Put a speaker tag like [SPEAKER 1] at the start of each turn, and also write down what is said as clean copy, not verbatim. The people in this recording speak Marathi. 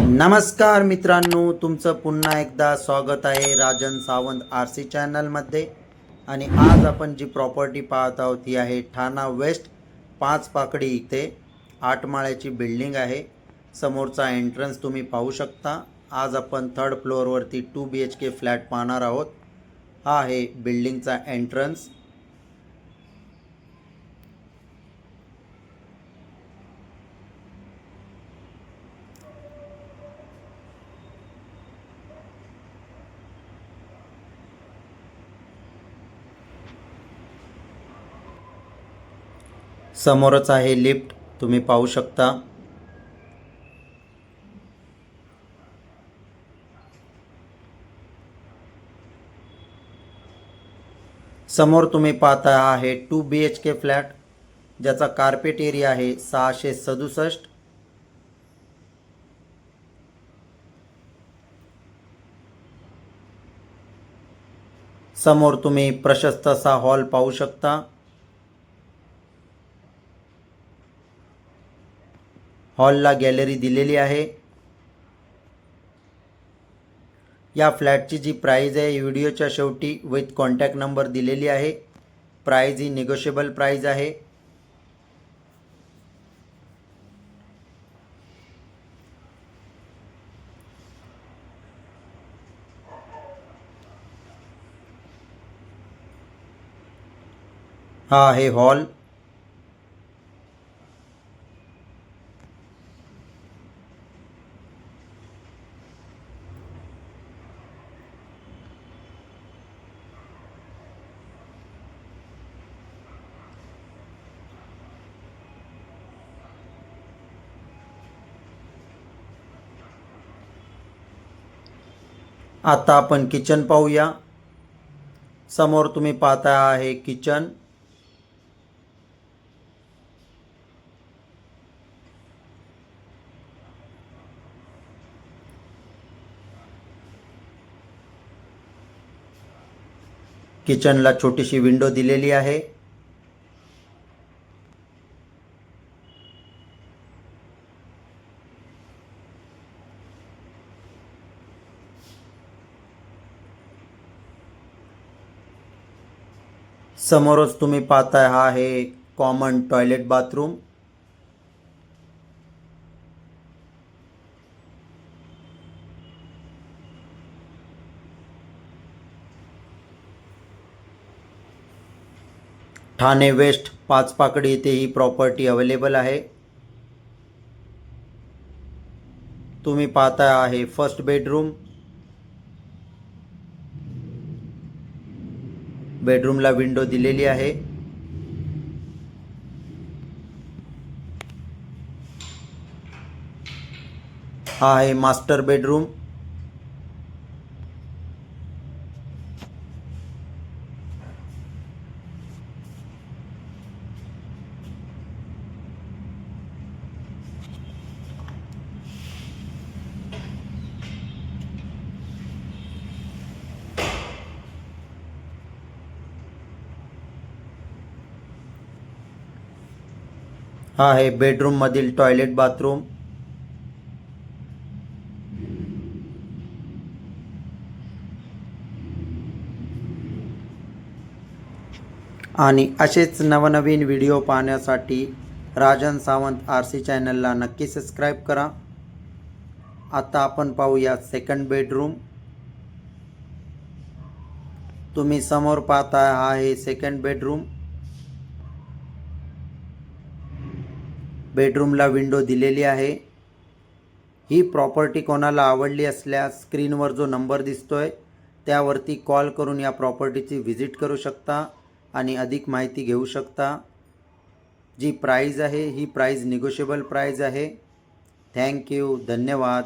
[SPEAKER 1] नमस्कार मित्रांनो, तुमचं पुन्हा एकदा स्वागत आहे राजन सावंत आरसी चॅनलमध्ये। आणि आज आपण जी प्रॉपर्टी पाहत आहोत ती आहे ठाणा वेस्ट 5 पाकडी इथे 8 माळ्याची बिल्डिंग आहे। समोरचा एंट्रन्स तुम्ही पाहू शकता। आज आपण 3rd फ्लोअरवरती 2 BHK फ्लॅट पाहणार आहोत। हा आहे बिल्डिंगचा एंट्रन्स। समोरच आहे लिफ्ट, तुम्ही पाहू शकता। समोर तुम्ही पाहता आहे 2 BHK फ्लॅट, ज्याचा कार्पेट एरिया आहे 667। समोर तुम्ही प्रशस्त असा हॉल पाहू शकता। हॉलला गॅलरी दिलेली आहे। या फ्लॅटची जी प्राइस आहे व्हिडिओच्या शेवटी विथ कॉन्टॅक्ट नंबर दिलेली आहे। प्राइस ही निगोशिएबल प्राइस आहे। हा आहे हॉल। आता आपण किचन पाहूया। समोर तुम्ही पाहता आहे किचन। किचनला छोटीशी विंडो दिलेली आहे। समोरच तुम्ही पाहताय हा आहे common toilet bathroom. Thane west 5 Pakdi येथे ही प्रॉपर्टी अवेलेबल आहे। तुम्ही पाहता आहे फर्स्ट बेडरूम। बेडरूमला विंडो दिलेली आहे। हा आहे मास्टर बेडरूम। हा आहे बेडरूम मधील टॉयलेट बाथरूम। आणि असेच नवनवीन व्हिडिओ पाहण्यासाठी राजन सावंत आरसी चॅनलला नक्की सबस्क्राइब करा। आता आपण पाहूया सेकंड बेडरूम। तुम्ही समोर पाहता हा आहे सेकंड बेडरूम। बेडरूमला विंडो दिलेली आहे। ही प्रॉपर्टी कोणाला आवडली असल्यास स्क्रीनवर जो नंबर दिसतोय त्यावरती कॉल करून या प्रॉपर्टीची व्हिजिट करू शकता आणि अधिक माहिती घेऊ शकता। जी प्राइस आहे ही प्राइस निगोशिएबल प्राइस आहे। थँक यू, धन्यवाद।